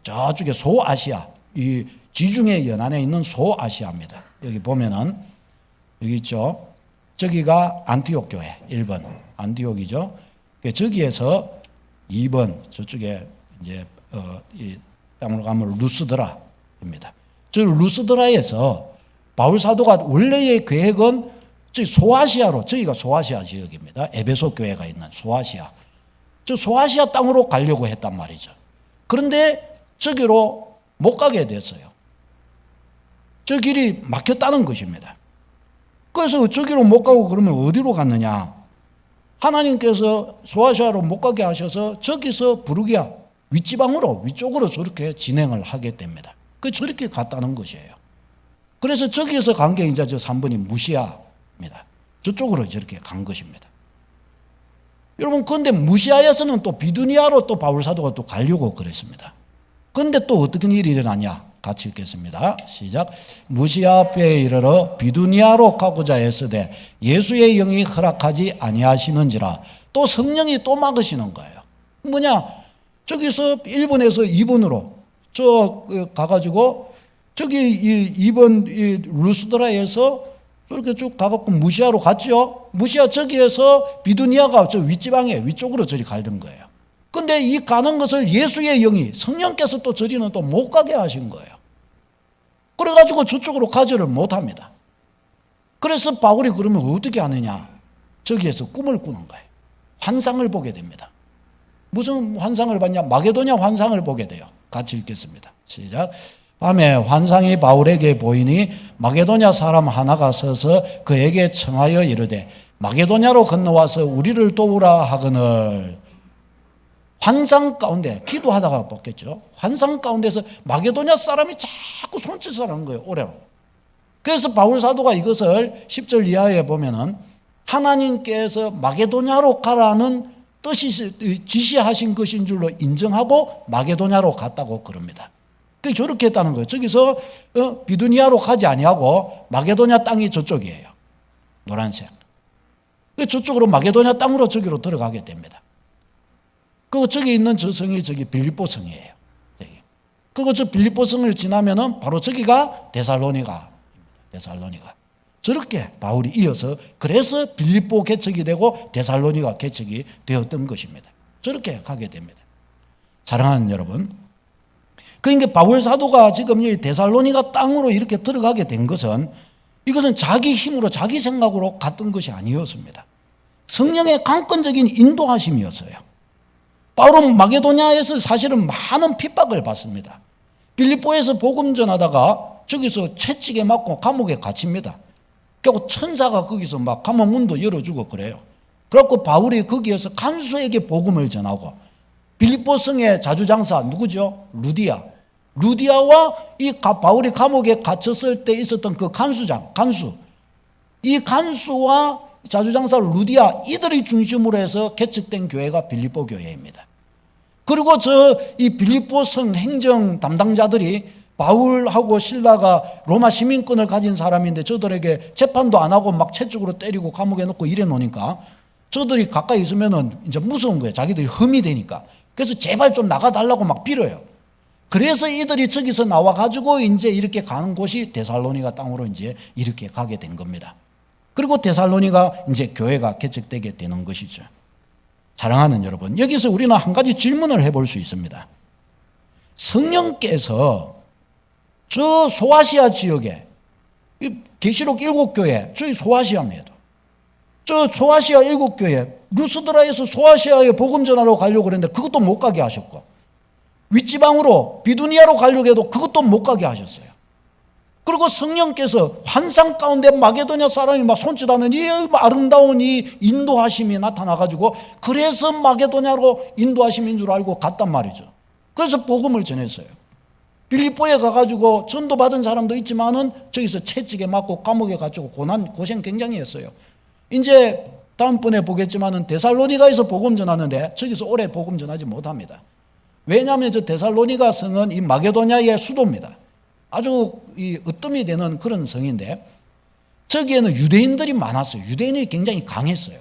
저쪽에 소아시아, 이 지중해 연안에 있는 소아시아입니다. 여기 보면은 여기 있죠. 저기가 안티옥 교회 1번 안티옥이죠. 저기에서 2번 저쪽에 이제 이 땅으로 가면 루스드라입니다. 저 루스드라에서 바울 사도가 원래의 계획은 저기 소아시아로, 저기가 소아시아 지역입니다. 에베소 교회가 있는 소아시아. 저 소아시아 땅으로 가려고 했단 말이죠. 그런데 저기로 못 가게 됐어요. 저 길이 막혔다는 것입니다. 그래서 저기로 못 가고 그러면 어디로 갔느냐? 하나님께서 소아시아로 못 가게 하셔서 저기서 부르기아 윗지방으로 위쪽으로 저렇게 진행을 하게 됩니다. 그 저렇게 갔다는 것이에요. 그래서 저기에서 간 게 이제 저 3번이 무시아입니다. 저쪽으로 저렇게 간 것입니다. 여러분, 그런데 무시아에서는 또 비두니아로 또 바울 사도가 또 가려고 그랬습니다. 그런데 또 어떻게 일이 일어나냐? 같이 읽겠습니다. 시작. 무시아 앞에 이르러 비두니아로 가고자 했으되 예수의 영이 허락하지 아니하시는지라. 또 성령이 또 막으시는 거예요. 뭐냐? 저기서 1번에서 2번으로 저 가가지고 저기 2번 루스드라에서 저렇게 쭉 가갖고 무시아로 갔죠. 무시아 저기에서 비두니아가 저 윗지방에 위쪽으로 저리 가던 거예요. 근데 이 가는 것을 예수의 영이 성령께서 또 저리는 또 못 가게 하신 거예요. 그래가지고 저쪽으로 가지를 못합니다. 그래서 바울이 그러면 어떻게 하느냐? 저기에서 꿈을 꾸는 거예요. 환상을 보게 됩니다. 무슨 환상을 봤냐? 마게도냐 환상을 보게 돼요. 같이 읽겠습니다. 시작. 밤에 환상이 바울에게 보이니 마게도냐 사람 하나가 서서 그에게 청하여 이르되 마게도냐로 건너와서 우리를 도우라 하거늘. 환상 가운데 기도하다가 봤겠죠. 환상 가운데서 마게도냐 사람이 자꾸 손짓을 하는 거예요. 오래로. 그래서 바울 사도가 이것을 10절 이하에 보면은 하나님께서 마게도냐로 가라는 뜻이 지시하신 것인 줄로 인정하고 마게도냐로 갔다고 그럽니다. 그 저렇게 했다는 거예요. 저기서 비두니아로 가지 아니하고 마게도냐 땅이 저쪽이에요. 노란색. 저쪽으로 마게도냐 땅으로 저기로 들어가게 됩니다. 그리고 저기 있는 저 성이 저기 빌립보 성이에요. 그리고 저 빌립보 성을 지나면은 바로 저기가 데살로니가. 저렇게 바울이 이어서 그래서 빌립보 개척이 되고 데살로니가 개척이 되었던 것입니다. 저렇게 가게 됩니다. 사랑하는 여러분, 그러니까 바울 사도가 지금 이 데살로니가 땅으로 이렇게 들어가게 된 것은 이것은 자기 힘으로 자기 생각으로 갔던 것이 아니었습니다. 성령의 강권적인 인도하심이었어요. 바울은 마게도냐에서 사실은 많은 핍박을 받습니다. 빌립보에서 복음 전하다가 저기서 채찍에 맞고 감옥에 갇힙니다. 그리고 천사가 거기서 막 감옥 문도 열어주고 그래요. 그래갖고 바울이 거기에서 간수에게 복음을 전하고 빌립보 성의 자주장사 누구죠? 루디아와 이 바울이 감옥에 갇혔을 때 있었던 그 간수 이 간수와 자주장사 루디아 이들이 중심으로 해서 개척된 교회가 빌립보 교회입니다. 그리고 이 빌립보 성 행정 담당자들이 바울하고 실라가 로마 시민권을 가진 사람인데 저들에게 재판도 안 하고 막 채찍으로 때리고 감옥에 넣고 이래 놓으니까 저들이 가까이 있으면은 이제 무서운 거예요. 자기들이 흠이 되니까. 그래서 제발 좀 나가달라고 막 빌어요. 그래서 이들이 저기서 나와가지고 이제 이렇게 가는 곳이 데살로니가 땅으로 이제 이렇게 가게 된 겁니다. 그리고 데살로니가 이제 교회가 개척되게 되는 것이죠. 사랑하는 여러분, 여기서 우리는 한 가지 질문을 해볼 수 있습니다. 성령께서 저 소아시아 지역에 계시록 7교회, 저희 소아시아입니다. 저 소아시아 7교회, 루스드라에서 소아시아에 복음 전하러 가려고 그랬는데 그것도 못 가게 하셨고, 윗지방으로 비두니아로 가려고 해도 그것도 못 가게 하셨어요. 그리고 성령께서 환상 가운데 마게도냐 사람이 막 손짓하는 이 아름다운 이 인도하심이 나타나가지고 그래서 마게도냐로 인도하심인 줄 알고 갔단 말이죠. 그래서 복음을 전했어요. 빌립보에 가가지고 전도받은 사람도 있지만은 저기서 채찍에 맞고 감옥에 갇히고 고생 굉장히 했어요. 이제 다음번에 보겠지만은 데살로니가에서 복음 전하는데 저기서 오래 복음 전하지 못합니다. 왜냐하면 저 데살로니가 성은 이 마게도냐의 수도입니다. 아주 이 으뜸이 되는 그런 성인데 저기에는 유대인들이 많았어요. 유대인이 굉장히 강했어요.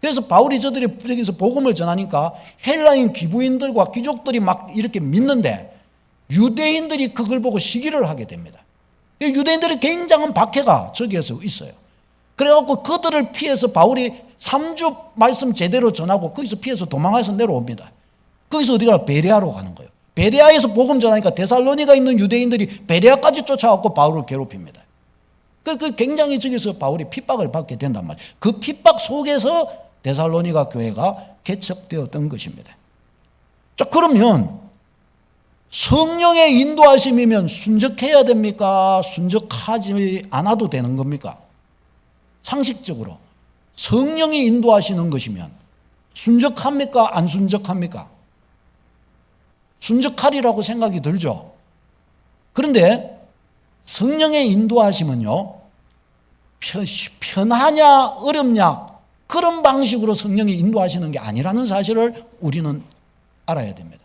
그래서 바울이 저들이 여기서 복음을 전하니까 헬라인 귀부인들과 귀족들이 막 이렇게 믿는데 유대인들이 그걸 보고 시기를 하게 됩니다. 유대인들이 굉장한 박해가 저기에서 있어요. 그래갖고 그들을 피해서 바울이 3주 말씀 제대로 전하고 거기서 피해서 도망해서 내려옵니다. 거기서 어디가 베레아로 가는 거예요. 베레아에서 복음 전하니까 데살로니가 있는 유대인들이 베레아까지 쫓아가고 바울을 괴롭힙니다. 그 굉장히 저기서 바울이 핍박을 받게 된단 말이에요. 그 핍박 속에서 데살로니가 교회가 개척되었던 것입니다. 자, 그러면 성령의 인도하심이면 순적해야 됩니까? 순적하지 않아도 되는 겁니까? 상식적으로 성령이 인도하시는 것이면 순적합니까? 안 순적합니까? 순적하리라고 생각이 들죠. 그런데 성령의 인도하심은요, 편하냐 어렵냐 그런 방식으로 성령이 인도하시는 게 아니라는 사실을 우리는 알아야 됩니다.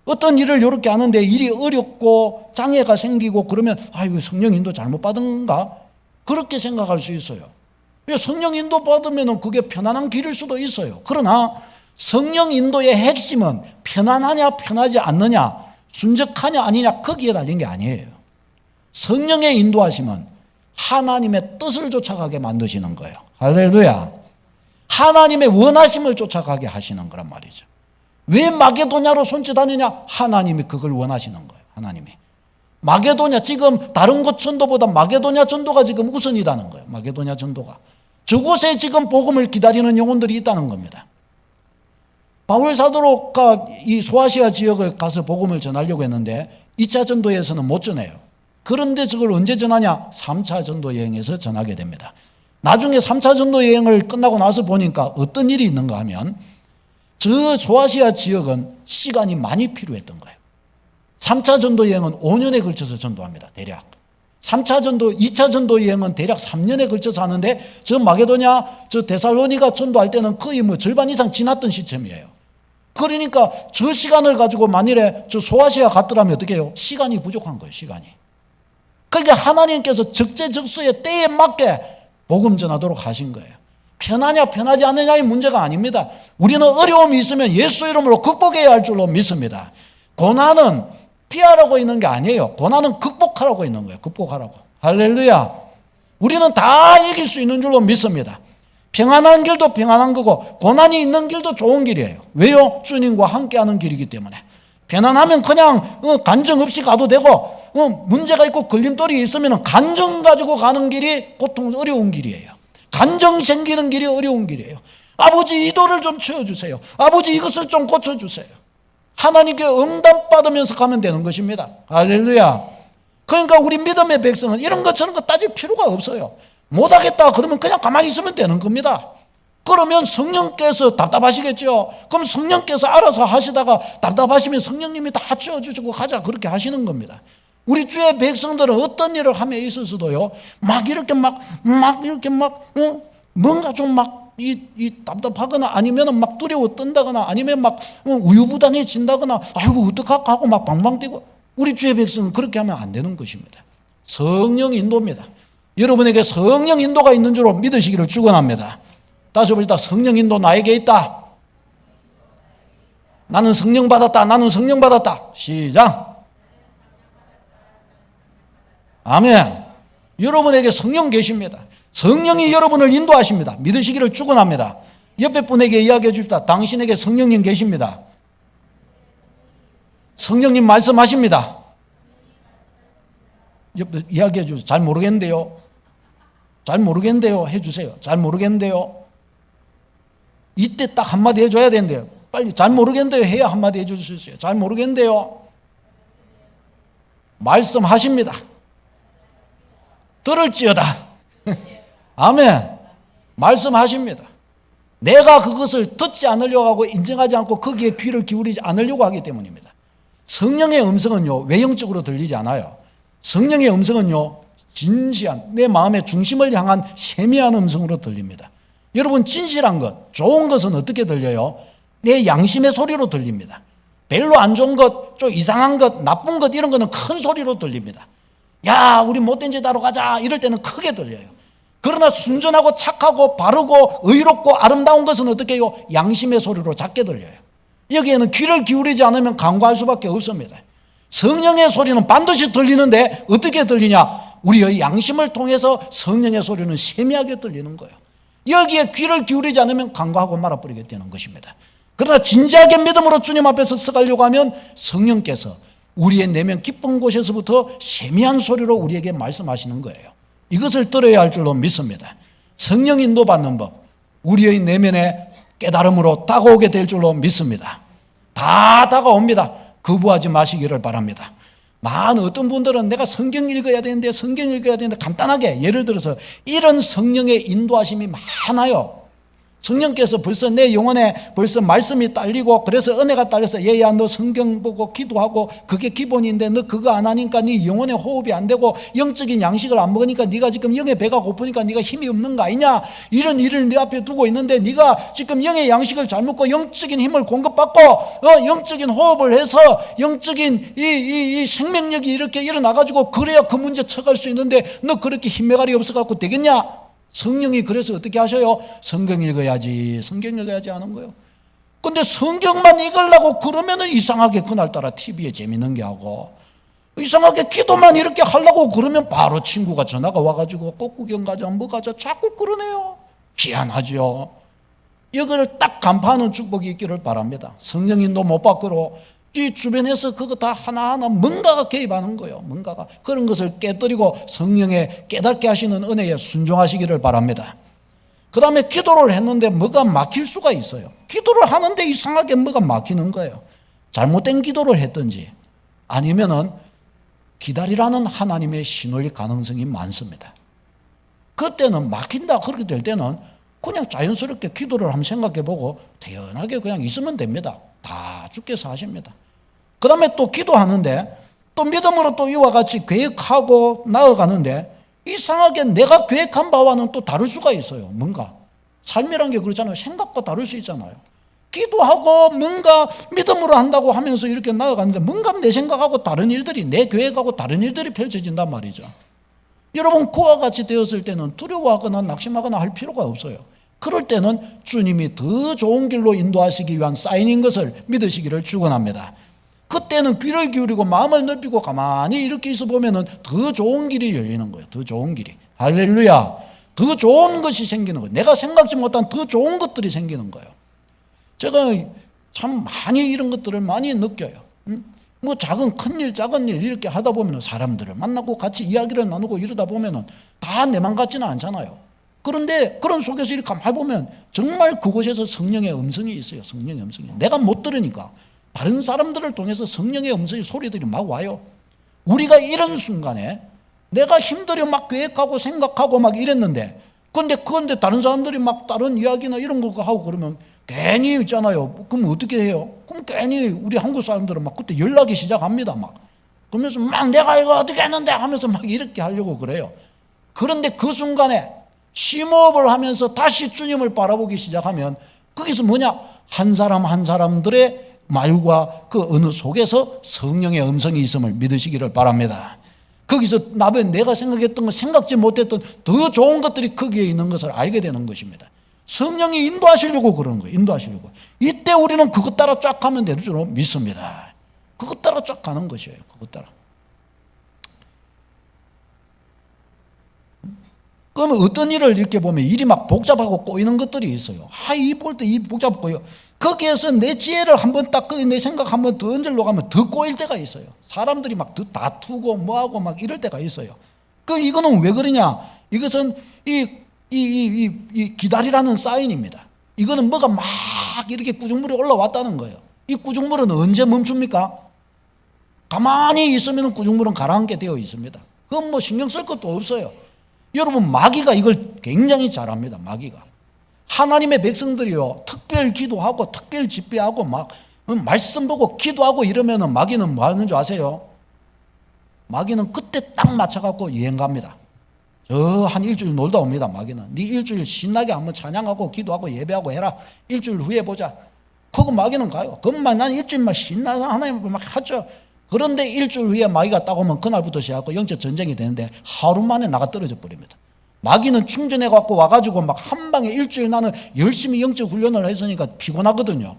어떤 일을 이렇게 하는데 일이 어렵고 장애가 생기고 그러면 이거 성령 인도 잘못 받은가? 그렇게 생각할 수 있어요. 성령 인도 받으면 그게 편안한 길일 수도 있어요. 그러나 성령 인도의 핵심은 편안하냐 편하지 않느냐 순적하냐 아니냐 거기에 달린 게 아니에요. 성령의 인도하심은 하나님의 뜻을 쫓아가게 만드시는 거예요. 할렐루야. 하나님의 원하심을 쫓아가게 하시는 거란 말이죠. 왜 마게도냐로 손짓하느냐? 하나님이 그걸 원하시는 거예요. 하나님이. 마게도냐, 지금 다른 곳 전도보다 마게도냐 전도가 지금 우선이다는 거예요. 마게도냐 전도가. 저곳에 지금 복음을 기다리는 영혼들이 있다는 겁니다. 바울 사도가 이 소아시아 지역을 가서 복음을 전하려고 했는데 2차 전도에서는 못 전해요. 그런데 저걸 언제 전하냐? 3차 전도 여행에서 전하게 됩니다. 나중에 3차 전도 여행을 끝나고 나서 보니까 어떤 일이 있는가 하면 저 소아시아 지역은 시간이 많이 필요했던 거예요. 3차 전도 여행은 5년에 걸쳐서 전도합니다. 대략. 3차 전도, 2차 전도 여행은 대략 3년에 걸쳐서 하는데 저 마게도냐, 저 데살로니가 전도할 때는 거의 뭐 절반 이상 지났던 시점이에요. 그러니까 저 시간을 가지고 만일에 저 소아시아 갔더라면 어떻게 해요? 시간이 부족한 거예요. 시간이. 그러니까 하나님께서 적재적소에 때에 맞게 복음 전하도록 하신 거예요. 편하냐 편하지 않느냐의 문제가 아닙니다. 우리는 어려움이 있으면 예수 이름으로 극복해야 할 줄로 믿습니다. 고난은 피하라고 있는 게 아니에요. 고난은 극복하라고 있는 거예요. 극복하라고. 할렐루야. 우리는 다 이길 수 있는 줄로 믿습니다. 평안한 길도 평안한 거고 고난이 있는 길도 좋은 길이에요. 왜요? 주님과 함께하는 길이기 때문에. 편안하면 그냥 간정 없이 가도 되고 문제가 있고 걸림돌이 있으면 간정 가지고 가는 길이 보통 어려운 길이에요. 간정 생기는 길이 어려운 길이에요. 아버지 이 돌을 좀 치워주세요. 아버지 이것을 좀 고쳐주세요. 하나님께 응답받으면서 가면 되는 것입니다. 할렐루야. 그러니까 우리 믿음의 백성은 이런 것 저런 거 따질 필요가 없어요. 못하겠다 그러면 그냥 가만히 있으면 되는 겁니다. 그러면 성령께서 답답하시겠죠. 그럼 성령께서 알아서 하시다가 답답하시면 성령님이 다 치워주시고 가자 그렇게 하시는 겁니다. 우리 주의 백성들은 어떤 일을 함에 있어서도요 막 이렇게 뭔가 좀 이 답답하거나 아니면 막 두려워 떤다거나 아니면 막 우유부단해진다거나 아이고 어떡할까 하고 막 방방 뛰고 우리 주의 백성은 그렇게 하면 안 되는 것입니다. 성령 인도입니다. 여러분에게 성령 인도가 있는 줄로 믿으시기를 축원합니다. 다시 봅시다. 성령 인도 나에게 있다. 나는 성령 받았다. 나는 성령 받았다. 시작. 아멘. 여러분에게 성령 계십니다. 성령이 여러분을 인도하십니다. 믿으시기를 축원합니다. 옆에 분에게 이야기해 줍시다. 당신에게 성령님 계십니다. 성령님 말씀하십니다. 옆에 이야기해 주세요. 잘 모르겠는데요. 잘 모르겠는데요. 해주세요. 잘 모르겠는데요. 이때 딱 한마디 해줘야 되는데요. 빨리 잘 모르겠는데요. 해야 한마디 해줄 수 있어요. 잘 모르겠는데요. 말씀하십니다. 들을지어다. 아멘. 말씀하십니다. 내가 그것을 듣지 않으려고 하고 인정하지 않고 거기에 귀를 기울이지 않으려고 하기 때문입니다. 성령의 음성은요 외형적으로 들리지 않아요. 성령의 음성은요 진시한 내 마음의 중심을 향한 세미한 음성으로 들립니다. 여러분 진실한 것, 좋은 것은 어떻게 들려요? 내 양심의 소리로 들립니다. 별로 안 좋은 것, 좀 이상한 것, 나쁜 것 이런 거는 큰 소리로 들립니다. 야 우리 못된 짓 하러 가자 이럴 때는 크게 들려요. 그러나 순전하고 착하고 바르고 의롭고 아름다운 것은 어떻게 해요? 양심의 소리로 작게 들려요. 여기에는 귀를 기울이지 않으면 간과할 수밖에 없습니다. 성령의 소리는 반드시 들리는데 어떻게 들리냐? 우리의 양심을 통해서 성령의 소리는 세미하게 들리는 거예요. 여기에 귀를 기울이지 않으면 간과하고 말아버리게 되는 것입니다. 그러나 진지하게 믿음으로 주님 앞에서 서가려고 하면 성령께서 우리의 내면 깊은 곳에서부터 세미한 소리로 우리에게 말씀하시는 거예요. 이것을 들어야 할 줄로 믿습니다. 성령 인도받는 법, 우리의 내면의 깨달음으로 다가오게 될 줄로 믿습니다. 다 다가옵니다. 거부하지 마시기를 바랍니다. 어떤 분들은 내가 성경 읽어야 되는데 간단하게 예를 들어서 이런 성령의 인도하심이 많아요. 성령께서 벌써 내 영혼에 벌써 말씀이 딸리고 그래서 은혜가 딸려서 얘야 너 성경 보고 기도하고 그게 기본인데 너 그거 안 하니까 네 영혼의 호흡이 안 되고 영적인 양식을 안 먹으니까 네가 지금 영의 배가 고프니까 네가 힘이 없는 거 아니냐 이런 일을 네 앞에 두고 있는데 네가 지금 영의 양식을 잘 먹고 영적인 힘을 공급받고 영적인 호흡을 해서 영적인 이 생명력이 이렇게 일어나가지고 그래야 그 문제 쳐갈 수 있는데 너 그렇게 힘매갈이 없어갖고 되겠냐? 성령이 그래서 어떻게 하셔요? 성경 읽어야지 하는 거예요. 근데 성경만 읽으려고 그러면은 이상하게 그날따라 TV에 재밌는 게 하고 이상하게 기도만 이렇게 하려고 그러면 바로 친구가 전화가 와가지고 꽃구경 가자 뭐 가자 자꾸 그러네요. 희한하죠. 이걸 딱 간파하는 축복이 있기를 바랍니다. 성령인도 못 받고로 이 주변에서 그거 다 하나하나 뭔가가 개입하는 거예요. 뭔가가 그런 것을 깨뜨리고 성령의 깨닫게 하시는 은혜에 순종하시기를 바랍니다. 그 다음에 기도를 했는데 뭐가 막힐 수가 있어요. 기도를 하는데 이상하게 뭐가 막히는 거예요. 잘못된 기도를 했든지 아니면은 기다리라는 하나님의 신호일 가능성이 많습니다. 그때는 막힌다 그렇게 될 때는 그냥 자연스럽게 기도를 한번 생각해보고 태연하게 그냥 있으면 됩니다. 다 주께서 하십니다. 그 다음에 또 기도하는데 또 믿음으로 또 이와 같이 계획하고 나아가는데 이상하게 내가 계획한 바와는 또 다를 수가 있어요. 뭔가 삶이란 게 그렇잖아요. 생각과 다를 수 있잖아요. 기도하고 뭔가 믿음으로 한다고 하면서 이렇게 나아가는데 뭔가 내 생각하고 다른 일들이, 내 계획하고 다른 일들이 펼쳐진단 말이죠. 여러분, 그와 같이 되었을 때는 두려워하거나 낙심하거나 할 필요가 없어요. 그럴 때는 주님이 더 좋은 길로 인도하시기 위한 사인인 것을 믿으시기를 축원합니다. 그때는 귀를 기울이고 마음을 넓히고 가만히 이렇게 있어 보면은 더 좋은 길이 열리는 거예요. 더 좋은 길이. 할렐루야. 더 좋은 것이 생기는 거예요. 내가 생각지 못한 더 좋은 것들이 생기는 거예요. 제가 참 많이 이런 것들을 많이 느껴요. 뭐 작은 큰일 작은 일 이렇게 하다 보면 사람들을 만나고 같이 이야기를 나누고 이러다 보면 다 내 맘 같지는 않잖아요. 그런데 그런 속에서 이렇게 가만히 보면 정말 그곳에서 성령의 음성이 있어요. 성령의 음성이. 내가 못 들으니까 다른 사람들을 통해서 성령의 음성의 소리들이 막 와요. 우리가 이런 순간에 내가 힘들어 막 계획하고 생각하고 막 이랬는데 그런데 다른 사람들이 막 다른 이야기나 이런 거 하고 그러면 괜히 있잖아요. 그럼 어떻게 해요? 그럼 괜히 우리 한국 사람들은 막 그때 연락이 시작합니다. 막 그러면서 막 내가 이거 어떻게 했는데 하면서 막 이렇게 하려고 그래요. 그런데 그 순간에 심호흡을 하면서 다시 주님을 바라보기 시작하면 거기서 뭐냐? 한 사람 한 사람들의 말과 그 어느 속에서 성령의 음성이 있음을 믿으시기를 바랍니다. 거기서 내가 생각했던 것, 생각지 못했던 더 좋은 것들이 거기에 있는 것을 알게 되는 것입니다. 성령이 인도하시려고 그러는 거예요. 인도하시려고. 이때 우리는 그것 따라 쫙 가면 되는 줄 믿습니다. 그것 따라 쫙 가는 것이에요. 그것 따라. 그러면 어떤 일을 이렇게 보면 일이 막 복잡하고 꼬이는 것들이 있어요. 이 볼 때 이 복잡하고요. 거기에서 내 지혜를 한번 딱 내 생각 한번 더 얹으려고 하면 더 꼬일 때가 있어요. 사람들이 막 더 다투고 뭐하고 막 이럴 때가 있어요. 이거는 왜 그러냐? 이것은 이 기다리라는 사인입니다. 이거는 뭐가 막 이렇게 구중물이 올라왔다는 거예요. 이 구중물은 언제 멈춥니까? 가만히 있으면 구중물은 가라앉게 되어 있습니다. 그건 뭐 신경 쓸 것도 없어요. 여러분, 마귀가 이걸 굉장히 잘합니다. 마귀가. 하나님의 백성들이요, 특별 기도하고 특별 집회하고 막 말씀 보고 기도하고 이러면은 마귀는 뭐 하는 줄 아세요? 마귀는 그때 딱 맞춰갖고 여행 갑니다. 한 일주일 놀다 옵니다. 마귀는. 네 일주일 신나게 한번 찬양하고 기도하고 예배하고 해라. 일주일 후에 보자. 그거 마귀는 가요. 그것만 난 일주일만 신나서 하나님 막 하죠. 그런데 일주일 후에 마귀가 딱 오면 그날부터 시작하고 영적 전쟁이 되는데 하루 만에 나가 떨어져 버립니다. 마귀는 충전해갖고 와가지고 막 한 방에 일주일 나는 열심히 영적 훈련을 했으니까 피곤하거든요.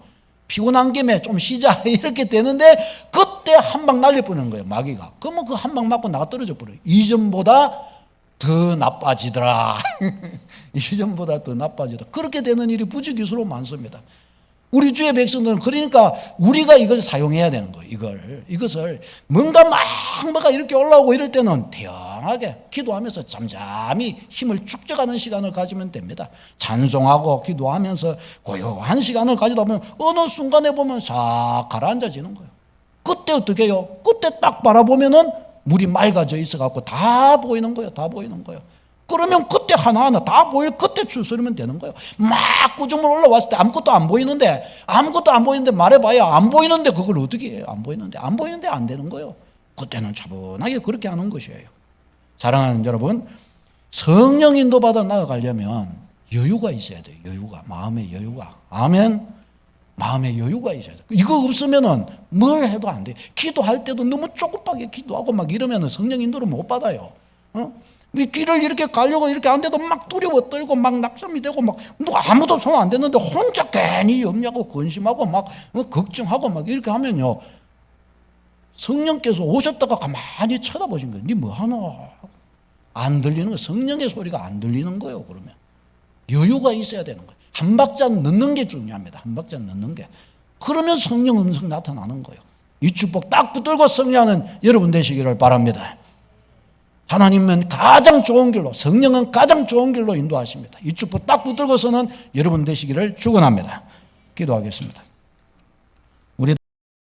피곤한 김에 좀 쉬자 이렇게 되는데 그때 한 방 날려버리는 거예요. 마귀가. 그러면 그 한 방 맞고 나가 떨어져 버려요. 이전보다 더 나빠지더라. 이전보다 더 나빠지더라. 그렇게 되는 일이 부지기수로 많습니다. 우리 주의 백성들은 그러니까 우리가 이걸 사용해야 되는 거예요. 이것을 뭔가 뭐가 이렇게 올라오고 이럴 때는 태연하게 기도하면서 잠잠히 힘을 축적하는 시간을 가지면 됩니다. 찬송하고 기도하면서 고요한 시간을 가지다 보면 어느 순간에 보면 싹 가라앉아지는 거예요. 그때 어떻게 해요? 그때 딱 바라보면은 물이 맑아져 있어갖고 다 보이는 거예요. 다 보이는 거예요. 그러면 그때 하나하나 다 보일 그때 추스르면 되는 거예요. 막 구중물 올라왔을 때 아무것도 안 보이는데 말해봐야 안 보이는데 그걸 어떻게 해요? 안 보이는데 안 되는 거예요. 그때는 차분하게 그렇게 하는 것이에요. 사랑하는 여러분, 성령 인도받아 나아가려면 여유가 있어야 돼요. 여유가. 마음의 여유가. 아멘. 마음의 여유가 있어야 돼요. 이거 없으면은 뭘 해도 안 돼요. 기도할 때도 너무 조급하게 기도하고 막 이러면은 성령 인도를 못 받아요. 이 길을 이렇게 가려고 이렇게 안 돼도 막 두려워 떨고 막 낙심이 되고 막 누가 아무도 손 안 대는데 혼자 괜히 염려하고 근심하고 막 걱정하고 막 이렇게 하면요, 성령께서 오셨다가 가만히 쳐다보신 거예요. 니 뭐 하나? 안 들리는 거예요. 성령의 소리가 안 들리는 거예요. 그러면 여유가 있어야 되는 거예요. 한 박자 넣는 게 중요합니다. 한 박자 넣는 게. 그러면 성령 음성 나타나는 거예요. 이 축복 딱 붙들고 승리하는 여러분 되시기를 바랍니다. 하나님은 가장 좋은 길로, 성령은 가장 좋은 길로 인도하십니다. 이 축복 딱 붙들고서는 여러분 되시기를 축원합니다. 기도하겠습니다.